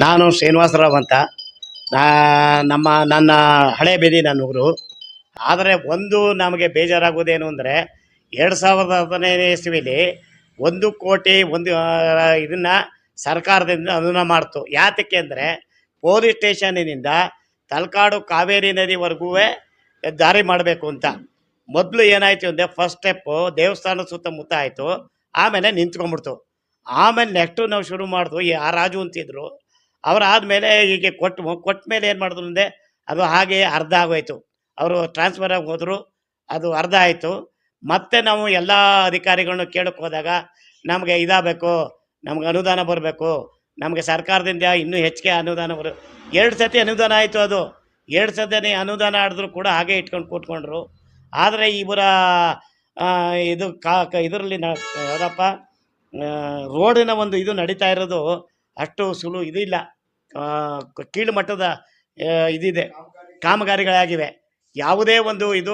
ನಾನು ಶ್ರೀನಿವಾಸರಾವ್ ಅಂತ. ನನ್ನ ಹಳೆ ಬೇದಿ ನನ್ನ ಊರು. ಆದರೆ ಒಂದು ನಮಗೆ ಬೇಜಾರಾಗೋದೇನು ಅಂದರೆ 2015ನೇ ಇಸ್ವಿಲಿ 1 ಕೋಟಿ ಇದನ್ನು ಸರ್ಕಾರದಿಂದ ಅನುದಾನ ಮಾಡ್ತು. ಯಾತಕ್ಕೆ ಅಂದರೆ ಪೊಲೀಸ್ ಸ್ಟೇಷನ್ನಿನಿಂದ ತಲಕಾಡು ಕಾವೇರಿ ನದಿವರೆಗೂ ದಾರಿ ಮಾಡಬೇಕು ಅಂತ. ಮೊದಲು ಏನಾಯಿತು ಅಂದರೆ ಫಸ್ಟ್ ಸ್ಟೆಪ್ಪು ದೇವಸ್ಥಾನದ ಸುತ್ತಮುತ್ತ ಆಯಿತು, ಆಮೇಲೆ ನಿಂತ್ಕೊಂಡ್ಬಿಡ್ತು. ಆಮೇಲೆ ನೆಕ್ಸ್ಟು ನಾವು ಶುರು ಮಾಡಿದ್ವು. ಆ ರಾಜು ಅಂತಿದ್ರು, ಅವರಾದಮೇಲೆ ಹೀಗೆ ಕೊಟ್ಟ ಮೇಲೆ ಏನು ಮಾಡಿದ್ರು ಅಂದರೆ ಅದು ಹಾಗೆ ಅರ್ಧ ಆಗೋಯ್ತು. ಅವರು ಟ್ರಾನ್ಸ್ಫರ್ ಆಗಿ ಹೋದರು, ಅದು ಅರ್ಧ ಆಯಿತು. ಮತ್ತೆ ನಾವು ಎಲ್ಲ ಅಧಿಕಾರಿಗಳನ್ನ ಕೇಳಕ್ಕೆ ಹೋದಾಗ ನಮಗೆ ಇದಾಗಬೇಕು, ನಮ್ಗೆ ಅನುದಾನ ಬರಬೇಕು, ನಮಗೆ ಸರ್ಕಾರದಿಂದ ಇನ್ನೂ ಹೆಚ್ಚಿಗೆ ಅನುದಾನ 2 ಸತಿ ಅನುದಾನ ಆಯಿತು. ಅದು 2 ಸತಿ ಅನುದಾನ ಆಡಿದ್ರು ಕೂಡ ಹಾಗೆ ಇಟ್ಕೊಂಡು ಕೂತ್ಕೊಂಡ್ರು. ಆದರೆ ಇವರ ಇದು ಇದರಲ್ಲಿ ಯಾವುದಪ್ಪ ರೋಡಿನ ಒಂದು ಇದು ನಡೀತಾ ಇರೋದು ಅಷ್ಟು ಇದಿಲ್ಲ, ಕೀಳು ಮಟ್ಟದ ಇದಿದೆ, ಕಾಮಗಾರಿಗಳಾಗಿವೆ. ಯಾವುದೇ ಒಂದು ಇದು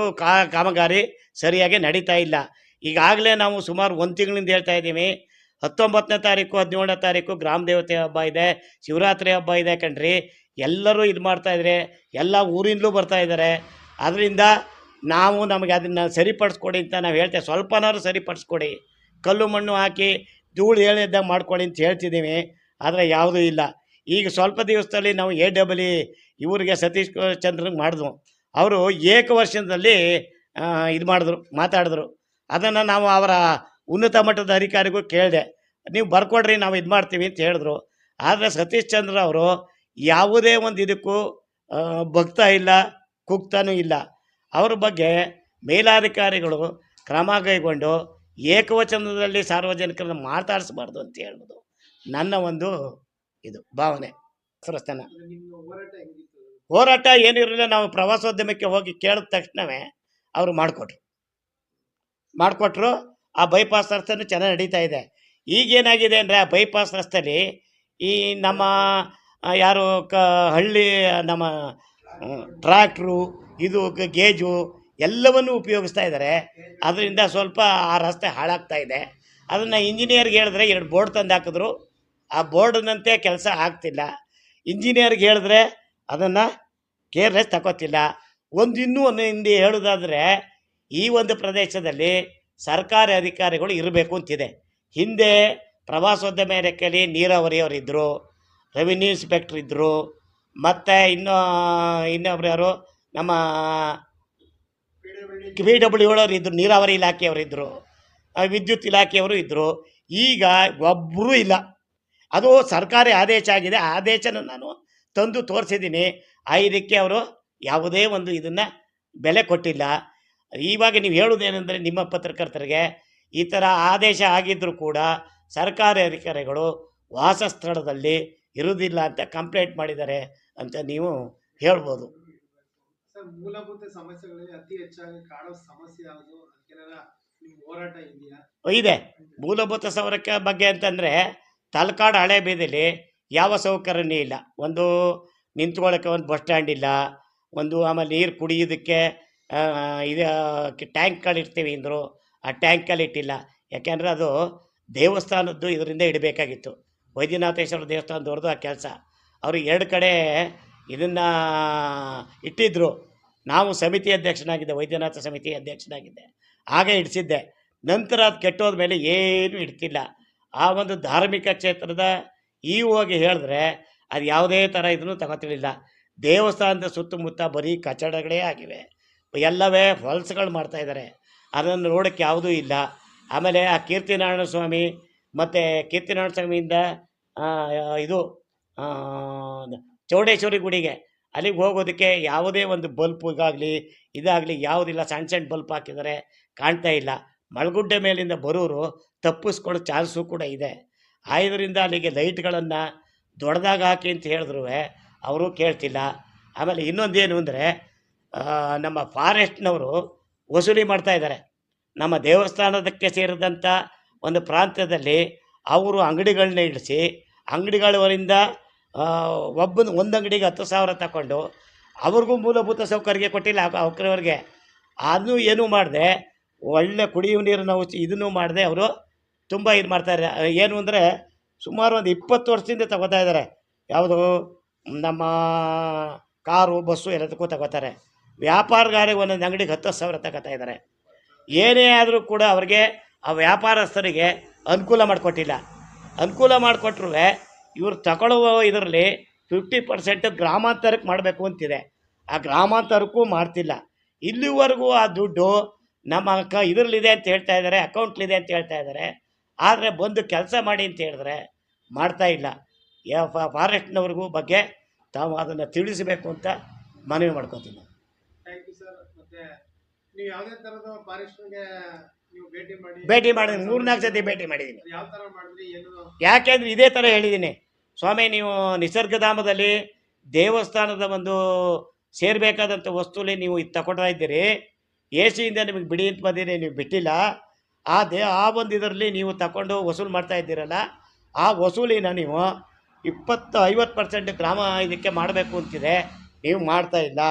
ಕಾಮಗಾರಿ ಸರಿಯಾಗಿ ನಡೀತಾ ಇಲ್ಲ. ಈಗಾಗಲೇ ನಾವು ಸುಮಾರು 1 ತಿಂಗಳಿಂದ ಹೇಳ್ತಾ ಇದ್ದೀವಿ. 19ನೇ ತಾರೀಕು 17ನೇ ತಾರೀಕು ಗ್ರಾಮ ದೇವತೆ ಹಬ್ಬ ಇದೆ, ಶಿವರಾತ್ರಿ ಹಬ್ಬ ಇದೆ ಕಣ್ರಿ. ಎಲ್ಲರೂ ಇದು ಮಾಡ್ತಾಯಿದ್ದಾರೆ, ಎಲ್ಲ ಊರಿಂದಲೂ ಬರ್ತಾ ಇದ್ದಾರೆ. ಅದರಿಂದ ನಮಗೆ ಅದನ್ನು ಸರಿಪಡಿಸ್ಕೊಡಿ ಅಂತ ನಾವು ಹೇಳ್ತೇವೆ. ಸ್ವಲ್ಪನಾದ್ರು ಸರಿಪಡಿಸ್ಕೊಡಿ, ಕಲ್ಲು ಮಣ್ಣು ಹಾಕಿ ಧೂಳು ಹೇಳಿದ್ದಾಗ ಮಾಡ್ಕೊಳ್ಳಿ ಅಂತ ಹೇಳ್ತಿದ್ದೀವಿ. ಆದರೆ ಯಾವುದೂ ಇಲ್ಲ. ಈಗ ಸ್ವಲ್ಪ ದಿವಸದಲ್ಲಿ ನಾವು AWE ಇವರಿಗೆ ಸತೀಶ್ ಚಂದ್ರನಿಗೆ ಮಾಡಿದ್ವು. ಅವರು ಏಕವರ್ಷದಲ್ಲಿ ಇದು ಮಾತಾಡಿದ್ರು. ಅದನ್ನು ನಾವು ಅವರ ಉನ್ನತ ಮಟ್ಟದ ಅಧಿಕಾರಿಗೂ ಕೇಳಿದೆ, ನೀವು ಬರ್ಕೊಡ್ರಿ, ನಾವು ಇದು ಮಾಡ್ತೀವಿ ಅಂತ ಹೇಳಿದ್ರು. ಆದರೆ ಸತೀಶ್ ಚಂದ್ರ ಅವರು ಯಾವುದೇ ಒಂದು ಇದಕ್ಕೂ ಭಕ್ತ ಇಲ್ಲ, ಕುಗ್ತಾನೂ ಇಲ್ಲ. ಅವ್ರ ಬಗ್ಗೆ ಮೇಲಾಧಿಕಾರಿಗಳು ಕ್ರಮ ಕೈಗೊಂಡು ಏಕವಚನದಲ್ಲಿ ಸಾರ್ವಜನಿಕರನ್ನು ಮಾತಾಡಿಸ್ಬಾರ್ದು ಅಂತ ಹೇಳ್ಬೋದು ನನ್ನ ಒಂದು ಇದು ಭಾವನೆ. ಪ್ರಸ್ಥಾನ ಹೋರಾಟ ಏನಿರಲಿಲ್ಲ. ನಾವು ಪ್ರವಾಸೋದ್ಯಮಕ್ಕೆ ಹೋಗಿ ಕೇಳಿದ ತಕ್ಷಣವೇ ಅವರು ಮಾಡಿಕೊಟ್ರು. ಆ ಬೈಪಾಸ್ ರಸ್ತೆನೂ ಚೆನ್ನಾಗಿ ನಡೀತಾ ಇದೆ. ಈಗೇನಾಗಿದೆ ಅಂದರೆ ಆ ಬೈಪಾಸ್ ರಸ್ತೆಯಲ್ಲಿ ಈ ನಮ್ಮ ಯಾರು ಹಳ್ಳಿ ನಮ್ಮ ಟ್ರ್ಯಾಕ್ಟ್ರು, ಇದು ಗೇಜು ಎಲ್ಲವನ್ನೂ ಉಪಯೋಗಿಸ್ತಾ ಇದ್ದಾರೆ. ಅದರಿಂದ ಸ್ವಲ್ಪ ಆ ರಸ್ತೆ ಹಾಳಾಗ್ತಾ ಇದೆ. ಅದನ್ನು ಇಂಜಿನಿಯರ್ಗೆ ಹೇಳಿದ್ರೆ 2 ಬೋರ್ಡ್ ತಂದು ಹಾಕಿದ್ರು. ಆ ಬೋರ್ಡ್ನಂತೆ ಕೆಲಸ ಆಗ್ತಿಲ್ಲ. ಇಂಜಿನಿಯರ್ಗೆ ಹೇಳಿದ್ರೆ ಅದನ್ನು ಕೇರ್ಲೆಸ್ ತಗೋತಿಲ್ಲ. ಇನ್ನೂ ಹಿಂದೆ ಹೇಳೋದಾದರೆ ಈ ಒಂದು ಪ್ರದೇಶದಲ್ಲಿ ಸರ್ಕಾರಿ ಅಧಿಕಾರಿಗಳು ಇರಬೇಕು ಅಂತಿದೆ. ಹಿಂದೆ ಪ್ರವಾಸೋದ್ಯಮ ಇಲಾಖೆಯಲ್ಲಿ ನೀರಾವರಿಯವರಿದ್ದರು, ರೆವಿನ್ಯೂ ಇನ್ಸ್ಪೆಕ್ಟ್ರ್ ಇದ್ದರು, ಮತ್ತು ಇನ್ನೊಬ್ರು ಯಾರು ನಮ್ಮ PWD ಅವರು ಇದ್ದರು, ನೀರಾವರಿ ಇಲಾಖೆಯವರಿದ್ದರು, ವಿದ್ಯುತ್ ಇಲಾಖೆಯವರು ಇದ್ದರು. ಈಗ ಒಬ್ಬರೂ ಇಲ್ಲ. ಅದು ಸರ್ಕಾರಿ ಆದೇಶ ಆಗಿದೆ. ಆ ಆದೇಶನ ನಾನು ತಂದು ತೋರಿಸಿದ್ದೀನಿ. ಇದಕ್ಕೆ ಅವರು ಯಾವುದೇ ಒಂದು ಇದನ್ನು ಬೆಲೆ ಕೊಟ್ಟಿಲ್ಲ. ಇವಾಗ ನೀವು ಹೇಳೋದೇನೆಂದರೆ ನಿಮ್ಮ ಪತ್ರಕರ್ತರಿಗೆ ಈ ಥರ ಆದೇಶ ಆಗಿದ್ದರೂ ಕೂಡ ಸರ್ಕಾರಿ ಅಧಿಕಾರಿಗಳು ವಾಸಸ್ಥಳದಲ್ಲಿ ಇರುವುದಿಲ್ಲ ಅಂತ ಕಂಪ್ಲೇಂಟ್ ಮಾಡಿದ್ದಾರೆ ಅಂತ ನೀವು ಹೇಳ್ಬೋದು. ಮೂಲಭೂತ ಸಮಸ್ಯೆಗಳಲ್ಲಿ ಅತಿ ಹೆಚ್ಚಾಗಿ ಕಾಡೋ ಸಮಸ್ಯೆ ಯಾವುದು? ಹೋರಾಟ ಇದೆ. ಮೂಲಭೂತ ಸೌಕರ್ಯ ಬಗ್ಗೆ ಅಂತಂದರೆ ತಲಕಾಡು ಹಳೆ ಬೀದಿಲಿ ಯಾವ ಸೌಕರ್ಯನೂ ಇಲ್ಲ. ಒಂದು ನಿಂತ್ಕೊಳ್ಳೋಕ್ಕೆ ಒಂದು ಬಸ್ ಸ್ಟ್ಯಾಂಡ್ ಇಲ್ಲ, ಆಮೇಲೆ ನೀರು ಕುಡಿಯೋದಕ್ಕೆ ಇದು ಟ್ಯಾಂಕ್ಗಳಿರ್ತೀವಿ ಅಂದರು. ಆ ಟ್ಯಾಂಕಲ್ಲಿ ಇಟ್ಟಿಲ್ಲ. ಯಾಕೆಂದರೆ ಅದು ದೇವಸ್ಥಾನದ್ದು ಇದರಿಂದ ಇಡಬೇಕಾಗಿತ್ತು. ವೈದ್ಯನಾಥೇಶ್ವರ ದೇವಸ್ಥಾನದವ್ರದ್ದು ಆ ಕೆಲಸ. ಅವರು 2 ಕಡೆ ಇದನ್ನು ಇಟ್ಟಿದ್ದರು. ನಾವು ಸಮಿತಿ ಅಧ್ಯಕ್ಷನಾಗಿದ್ದೆ, ವೈದ್ಯನಾಥ ಸಮಿತಿ ಅಧ್ಯಕ್ಷನಾಗಿದ್ದೆ, ಹಾಗೆ ಇಡಿಸಿದ್ದೆ. ನಂತರ ಅದು ಕೆಟ್ಟೋದ ಮೇಲೆ ಏನೂ ಇಡ್ತಿಲ್ಲ. ಆ ಒಂದು ಧಾರ್ಮಿಕ ಕ್ಷೇತ್ರದ ಹೋಗಿ ಹೇಳಿದ್ರೆ ಅದು ಯಾವುದೇ ಥರ ಇದನ್ನು ತಗೋತಿರಲಿಲ್ಲ. ದೇವಸ್ಥಾನದ ಸುತ್ತಮುತ್ತ ಬರೀ ಕಚಡಗಳೇ ಆಗಿವೆ, ಎಲ್ಲವೇ ಹೊಲಸುಗಳು ಮಾಡ್ತಾಯಿದ್ದಾರೆ. ಅದನ್ನು ನೋಡೋಕ್ಕೆ ಯಾವುದೂ ಇಲ್ಲ. ಆಮೇಲೆ ಆ ಕೀರ್ತಿನಾರಾಯಣ ಸ್ವಾಮಿ ಮತ್ತು ಕೀರ್ತಿನಾರಾಯಣ ಸ್ವಾಮಿಯಿಂದ ಇದು ಚೌಡೇಶ್ವರಿ ಗುಡಿಗೆ ಅಲ್ಲಿಗೆ ಹೋಗೋದಕ್ಕೆ ಯಾವುದೇ ಒಂದು ಬಲ್ಪ್ಗಾಗಲಿ ಇದಾಗಲಿ ಯಾವುದಿಲ್ಲ. ಸಣ್ಣ ಬಲ್ಪ್ ಹಾಕಿದ್ದಾರೆ, ಕಾಣ್ತಾ ಇಲ್ಲ. ಮಳಗುಡ್ಡೆ ಮೇಲಿಂದ ಬರೋರು ತಪ್ಪಿಸ್ಕೊಳ್ಳೋ ಚಾನ್ಸು ಕೂಡ ಇದೆ. ಇದರಿಂದ ಅಲ್ಲಿಗೆ ಲೈಟ್ಗಳನ್ನು ದೊಡ್ಡದಾಗ ಹಾಕಿ ಅಂತ ಹೇಳಿದ್ರು ಅವರು ಕೇಳ್ತಿಲ್ಲ. ಆಮೇಲೆ ಇನ್ನೊಂದೇನು ಅಂದರೆ ನಮ್ಮ ಫಾರೆಸ್ಟ್ನವರು ವಸೂಲಿ ಮಾಡ್ತಾಯಿದ್ದಾರೆ. ನಮ್ಮ ದೇವಸ್ಥಾನದಕ್ಕೆ ಸೇರಿದಂಥ ಒಂದು ಪ್ರಾಂತ್ಯದಲ್ಲಿ ಅವರು ಅಂಗಡಿಗಳನ್ನ ಇಡಿಸಿ, ಅಂಗಡಿಗಳವರಿಂದ ಒಂದು ಅಂಗಡಿಗೆ 10,000 ತಗೊಂಡು ಅವ್ರಿಗೂ ಮೂಲಭೂತ ಸೌಕರ್ಯ ಕೊಟ್ಟಿಲ್ಲ ಅವ್ರಿಗೆ. ಅದನ್ನು ಏನೂ ಮಾಡದೆ ಒಳ್ಳೆ ಕುಡಿಯುವ ನೀರನ್ನು ಇದನ್ನು ಮಾಡದೆ ಅವರು ತುಂಬ ಇದು ಮಾಡ್ತಾರೆ. ಏನು ಅಂದರೆ ಸುಮಾರು ಒಂದು 20 ವರ್ಷದಿಂದ ತಗೋತಾ ಇದ್ದಾರೆ. ಯಾವುದು ನಮ್ಮ ಕಾರು ಬಸ್ಸು ಎಲ್ಲದಕ್ಕೂ ತಗೋತಾರೆ. ವ್ಯಾಪಾರಗಾರಿಗೆ ಒಂದೊಂದು ಅಂಗಡಿಗೆ 10,000 ತಗೋತಾ ಇದ್ದಾರೆ. ಏನೇ ಆದರೂ ಕೂಡ ಅವ್ರಿಗೆ ಆ ವ್ಯಾಪಾರಸ್ಥರಿಗೆ ಅನುಕೂಲ ಮಾಡಿಕೊಟ್ಟಿಲ್ಲ. ಅನುಕೂಲ ಮಾಡಿಕೊಟ್ರೂ ಇವ್ರು ತಗೊಳ್ಳುವ ಇದರಲ್ಲಿ 50% ಗ್ರಾಮಾಂತರಕ್ಕೆ ಮಾಡಬೇಕು ಅಂತಿದೆ. ಆ ಗ್ರಾಮಾಂತರಕ್ಕೂ ಮಾಡ್ತಿಲ್ಲ. ಇಲ್ಲಿವರೆಗೂ ಆ ದುಡ್ಡು ನಮ್ಮ ಇದರಲ್ಲಿದೆ ಅಂತ ಹೇಳ್ತಾ ಇದ್ದಾರೆ, ಅಕೌಂಟ್ಲಿದೆ ಅಂತ ಹೇಳ್ತಾ ಇದ್ದಾರೆ. ಆದರೆ ಬಂದು ಕೆಲಸ ಮಾಡಿ ಅಂತ ಹೇಳಿದ್ರೆ ಮಾಡ್ತಾ ಇಲ್ಲ. ಫಾರೆಸ್ಟ್ನವ್ರಿಗೂ ಬಗ್ಗೆ ತಾವು ಅದನ್ನು ತಿಳಿಸಬೇಕು ಅಂತ ಮನವಿ ಮಾಡ್ಕೊತೀನಿ. Thank you sir. ಮತ್ತೆ ನೀವು ಯಾವುದೇ ಥರದ ಫಾರೆಸ್ಟ್ಗೆ ನೀವು ಭೇಟಿ ಭೇಟಿ ಮಾಡಿ 3-4 ಸತಿ ಭೇಟಿ ಮಾಡಿದ್ದೀನಿ. ಯಾವ ಥರ ಮಾಡಿದ್ರಿ ಏನು? ಯಾಕೆಂದ್ರೆ ಇದೇ ಥರ ಹೇಳಿದ್ದೀನಿ, ಸ್ವಾಮಿ ನೀವು ನಿಸರ್ಗಧಾಮದಲ್ಲಿ ದೇವಸ್ಥಾನದ ಒಂದು ಸೇರಬೇಕಾದಂಥ ವಸ್ತುಲಿ ನೀವು ಇದು ತಗೊಳ್ತಾ ಇದ್ದೀರಿ, ಎ ಸಿಯಿಂದ ನಿಮಗೆ ಬಿಡಿ ಅಂತ ಬಂದಿರಿ, ನೀವು ಬಿಟ್ಟಿಲ್ಲ. ಆ ಒಂದು ಇದರಲ್ಲಿ ನೀವು ತಗೊಂಡು ವಸೂಲು ಮಾಡ್ತಾ ಇದ್ದೀರಲ್ಲ, ಆ ವಸೂಲಿನ ನೀವು 20-50% ಗ್ರಾಮ ಇದಕ್ಕೆ ಮಾಡಬೇಕು ಅಂತಿದೆ, ನೀವು ಮಾಡ್ತಾ ಇಲ್ಲ.